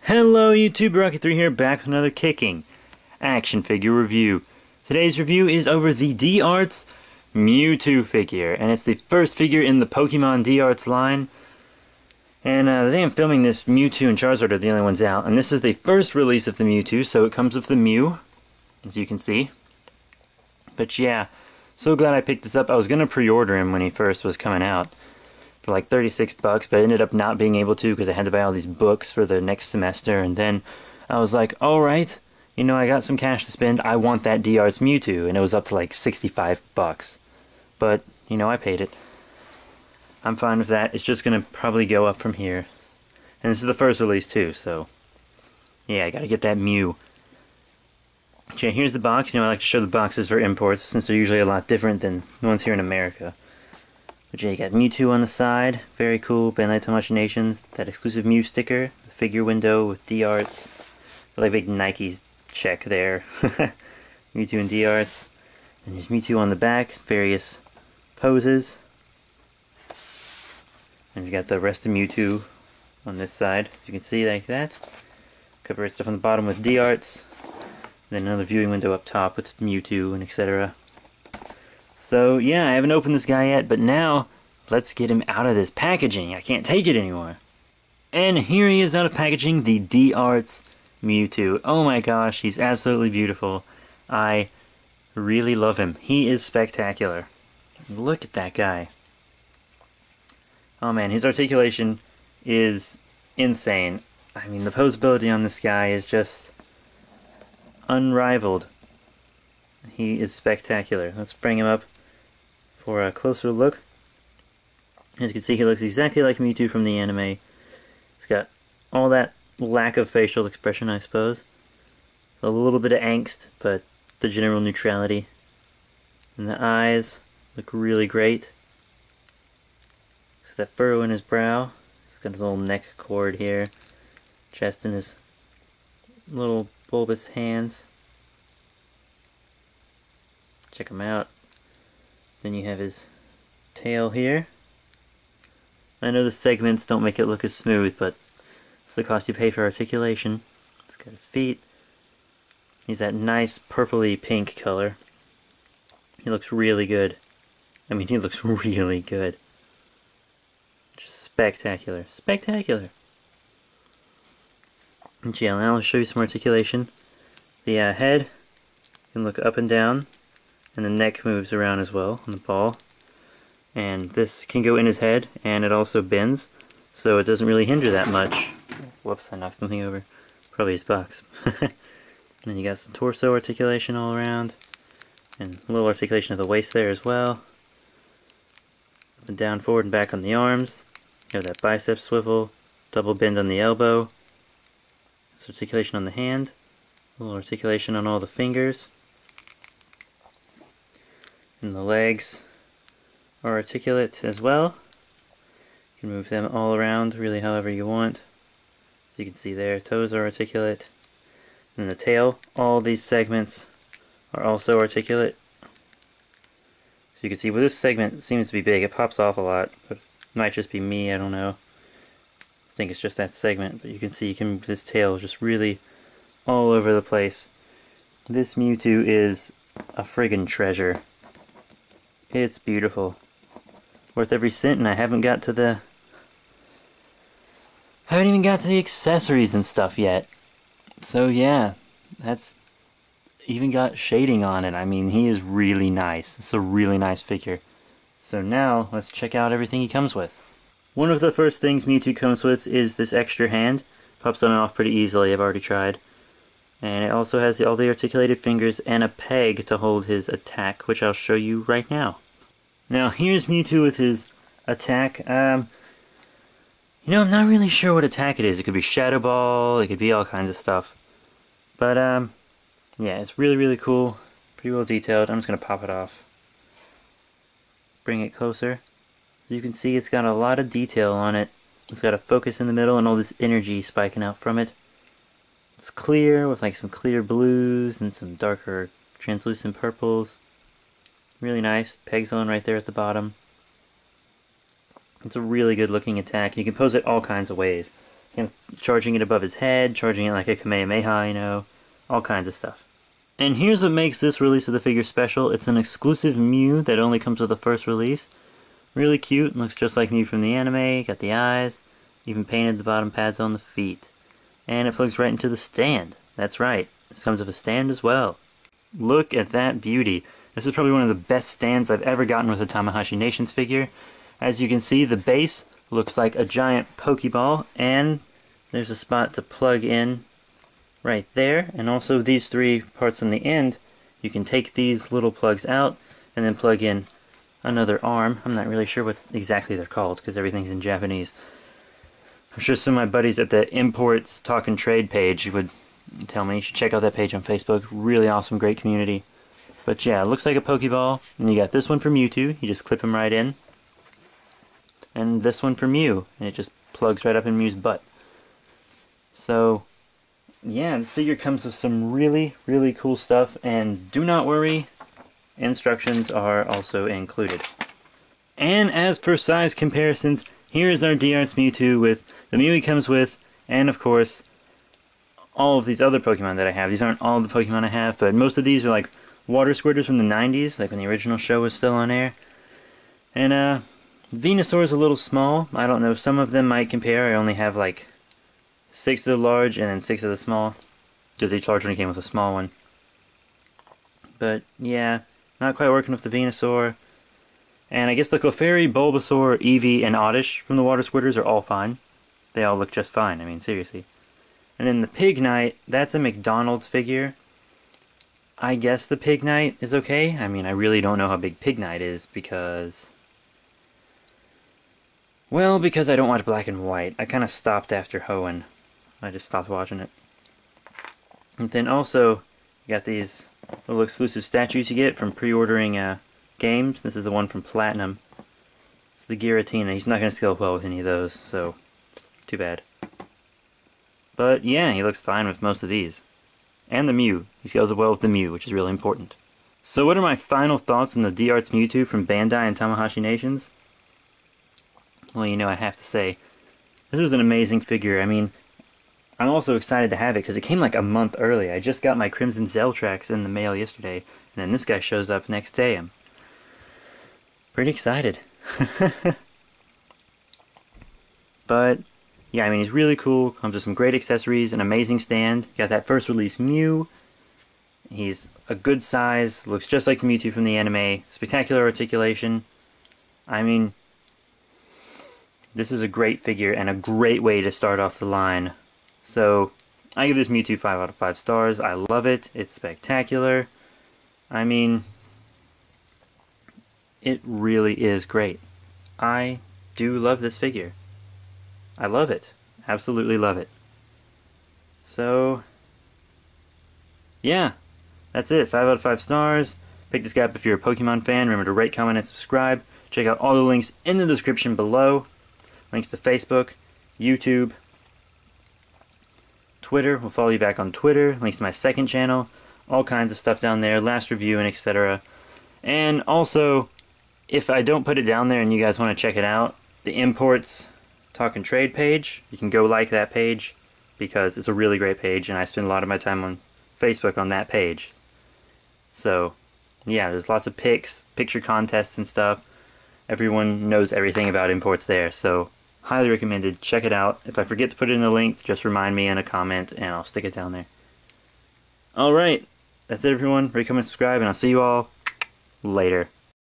Hello YouTube, Rocket3 here, back with another kicking action figure review. Today's review is over the D-Arts Mewtwo figure, and it's the first figure in the Pokemon D-Arts line. And the day I'm filming this, Mewtwo and Charizard are the only ones out, and this is the first release of the Mewtwo, so it comes with the Mew, as you can see. But yeah, so glad I picked this up. I was going to pre-order him when he first was coming out for like 36 bucks, but I ended up not being able to because I had to buy all these books for the next semester, and then I was like, alright, you know, I got some cash to spend, I want that D-Arts Mewtwo, and it was up to like 65 bucks. But, you know, I paid it. I'm fine with that. It's just gonna probably go up from here. And this is the first release too, so yeah, I gotta get that Mew. Okay, here's the box. You know, I like to show the boxes for imports since they're usually a lot different than the ones here in America. But yeah, you got Mewtwo on the side, very cool, Bandai Machinations, that exclusive Mew sticker, the figure window with D-Arts, like big Nike check there, Mewtwo and D-Arts, and there's Mewtwo on the back, various poses, and you got the rest of Mewtwo on this side, as you can see like that, cover stuff on the bottom with D-Arts, then another viewing window up top with Mewtwo and etc. So yeah, I haven't opened this guy yet, but now let's get him out of this packaging. I can't take it anymore. And here he is out of packaging, the D-Arts Mewtwo. Oh my gosh, he's absolutely beautiful. I really love him. He is spectacular. Look at that guy. Oh man, his articulation is insane. I mean, the posability on this guy is just unrivaled. He is spectacular. Let's bring him up for a closer look. As you can see, he looks exactly like Mewtwo from the anime. He's got all that lack of facial expression, I suppose. A little bit of angst, but the general neutrality. And the eyes look really great. He's got that furrow in his brow. He's got his little neck cord here. Chest and his little bulbous hands. Check him out. Then you have his tail here. I know the segments don't make it look as smooth, but it's the cost you pay for articulation. He's got his feet. He's that nice purpley pink color. He looks really good. I mean, he looks really good. Just spectacular. Spectacular. And yeah, now I'll show you some articulation. The head can look up and down, and the neck moves around as well on the ball. And this can go in his head, and it also bends, so it doesn't really hinder that much. Whoops, I knocked something over. Probably his box. Then you got some torso articulation all around, and a little articulation of the waist there as well. Up and down, forward and back on the arms. You have that bicep swivel, double bend on the elbow. This articulation on the hand. A little articulation on all the fingers. And the legs are articulate as well. You can move them all around really however you want. As you can see there, toes are articulate. And the tail, all these segments are also articulate. So you can see, well, this segment seems to be big. It pops off a lot, but it might just be me, I don't know. I think it's just that segment, but you can see this tail is just really all over the place. This Mewtwo is a friggin' treasure. It's beautiful. Worth every cent, and I haven't even got to the accessories and stuff yet. So yeah, that's even got shading on it. I mean, he is really nice. It's a really nice figure. So now, let's check out everything he comes with. One of the first things Mewtwo comes with is this extra hand. Pops on and off pretty easily, I've already tried. And it also has all the articulated fingers and a peg to hold his attack, which I'll show you right now. Now here's Mewtwo with his attack. You know, I'm not really sure what attack it is. It could be Shadow Ball, it could be all kinds of stuff. But yeah, it's really, really cool. Pretty well detailed. I'm just going to pop it off. Bring it closer. As you can see, it's got a lot of detail on it. It's got a focus in the middle and all this energy spiking out from it. It's clear with like some clear blues and some darker translucent purples. Really nice. Peg zone right there at the bottom. It's a really good looking attack. You can pose it all kinds of ways. Him charging it above his head, charging it like a Kamehameha, you know, all kinds of stuff. And here's what makes this release of the figure special. It's an exclusive Mew that only comes with the first release. Really cute, looks just like Mew from the anime, got the eyes, even painted the bottom pads on the feet. And it plugs right into the stand. That's right, this comes with a stand as well. Look at that beauty. This is probably one of the best stands I've ever gotten with a Tamahashi Nations figure. As you can see, the base looks like a giant Pokeball, and there's a spot to plug in right there. And also these three parts on the end, you can take these little plugs out and then plug in another arm. I'm not really sure what exactly they're called because everything's in Japanese. I'm sure some of my buddies at the Imports Talk and Trade page would tell me you should check out that page on Facebook. Really awesome, great community. But yeah, it looks like a Pokeball. And you got this one for Mewtwo. You just clip him right in. And this one for Mew. And it just plugs right up in Mew's butt. So, yeah, this figure comes with some really, really cool stuff. And do not worry, instructions are also included. And as for size comparisons, here is our DArts Mewtwo with the Mew he comes with, and of course, all of these other Pokemon that I have. These aren't all the Pokemon I have, but most of these are like water squirters from the 90s, like when the original show was still on air. And Venusaur is a little small. I don't know, some of them might compare. I only have like 6 of the large and then 6 of the small, because each large one came with a small one. But yeah, not quite working with the Venusaur. And I guess the Clefairy, Bulbasaur, Eevee, and Oddish from the water squirters are all fine. They all look just fine, I mean, seriously. And then the Pig Knight, that's a McDonald's figure. I guess the Pig Knight is okay. I mean, I really don't know how big Pig Knight is because... well, because I don't watch Black and White. I kind of stopped after Hoenn. I just stopped watching it. And then also, you got these little exclusive statues you get from pre-ordering games. This is the one from Platinum. It's the Giratina. He's not going to scale well with any of those, so too bad. But yeah, he looks fine with most of these. And the Mew. He scales up well with the Mew, which is really important. So what are my final thoughts on the DArts Mewtwo from Bandai and Tamahashi Nations? Well, you know, I have to say, this is an amazing figure. I mean, I'm also excited to have it because it came like a month early. I just got my Crimson Zeltrax in the mail yesterday, and then this guy shows up next day. I'm pretty excited. But yeah, I mean, he's really cool. Comes with some great accessories, an amazing stand. Got that first release Mew. He's a good size, looks just like the Mewtwo from the anime. Spectacular articulation. I mean, this is a great figure and a great way to start off the line. So, I give this Mewtwo 5 out of 5 stars. I love it. It's spectacular. I mean, it really is great. I do love this figure. I love it. Absolutely love it. So, yeah, that's it. 5 out of 5 stars. Pick this guy up if you're a Pokemon fan. Remember to rate, comment, and subscribe. Check out all the links in the description below. Links to Facebook, YouTube, Twitter. We'll follow you back on Twitter. Links to my second channel. All kinds of stuff down there. Last review and etc. And also, if I don't put it down there and you guys want to check it out, the Imports Talk and Trade page, you can go like that page because it's a really great page and I spend a lot of my time on Facebook on that page. So, yeah, there's lots of pics, picture contests and stuff. Everyone knows everything about imports there, so highly recommended. Check it out. If I forget to put it in the link, just remind me in a comment and I'll stick it down there. Alright, that's it everyone. Rate, comment, subscribe, and I'll see you all later.